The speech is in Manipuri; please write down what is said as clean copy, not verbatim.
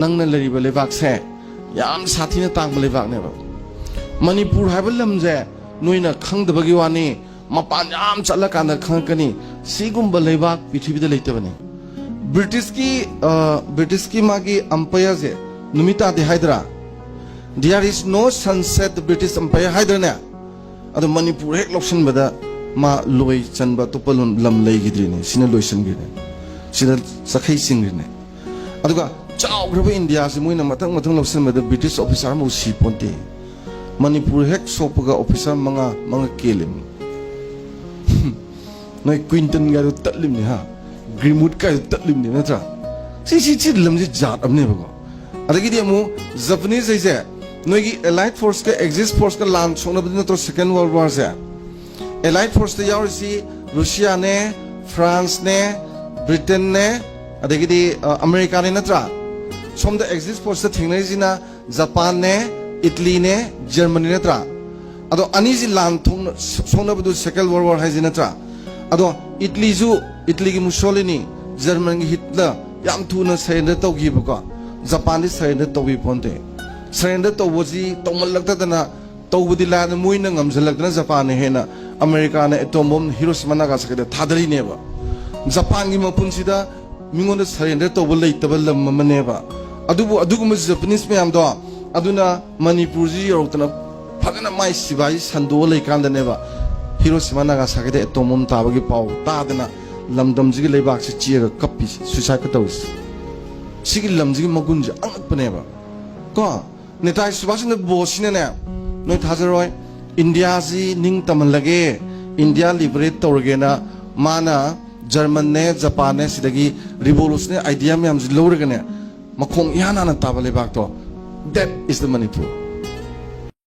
नंगना लरिबा लेबाक से याम साथीना तांगबा लेबाक नेबा मणिपुर हाइबा लमजे नोइना खंगदबगी वानी मपान याम चलकाना खंगकनी सिगुम्बा लेबाक पृथ्वीदा लेतबनी ब्रिटिश की मागी अंपायर जे नुमिता दे हाइदरा there is no sunset British empire हाइदरने अदो मणिपुर हेक लौसनबदा मा लोई चनबा तोपलुन लम लेगिद्रिने सिना लोइसनगिने सिना सखै सिंगिने अदुगा चाउग्रबा इंडिया से मोइना मतंग मतंग लौसनबदा ब्रिटिश ऑफिसर मो सी पोंते मणिपुर हेक सोपगा ऑफिसर मंगा केलिम नोय क्विंटन गारु तलिमनि हा ग्रीमवुड का तलिमनि नत्रा सी लमजे जात अमने बगो अदगिदि अमु जापानीज जैसे नोगी एलाइड फोर्स के एक्सिस्ट फोर्स का लान सोनबदि नत्रो सेकेंड वर्ल्ड वॉर से एलाइड फोर्स ते यावरसी रशिया ने फ्रांस ने ब्रिटेन ने अदगिदि अमेरिका ने नत्रा सोमदा एक्सिस्ट फोर्स ते थेंगनायजिना जापान ने इटली ने जर्मनी नत्रा अदो अनिजि लान थोंग सोनबदु सेकेंड वर्ल्ड वॉर हाइजि नत्रा अदो इटली की मुसोलिनी जर्मन की हिटलर याम थुना सरेंडर तौगिबको जापान दि सरेंडर तौबि पोंते सरेंडर तौबोजी तौमलक्तदना तौबदि लान मुइना ngamजलक्तना जापान हेना अमेरिका ने एटम बम हिरोशिमा नागासाकी थादरिनेबा जापान की मपुनसिदा मिंगोन सरेंडर तौब लेतबा लम मनेबा अदुगुम जापानीज मयाम दो अदुना मणिपुर जी यौतना फजना माइ सिबाई संदो लेकांदनेबा हिरोशिमा नागासाकी दे एटम बम ताबगी पाव तादना लमदम जिगी लेबाक से चियगा कप्पी सुसाइड का तौस सिगी लमजिगी मगुन जे अंगपनेबा को नेताजी सुभाष चंद्र बोस ने नोय थाजरोय इंडिया जी निंग तमलगे इंडिया लिबरेट तौरगेना माना जर्मन ने जापान ने सिदगी रिवोल्यूशनरी आइडिया में हम लौरगने मखोंग याना ताबा लेबाक तो दैट इज द मणिपुर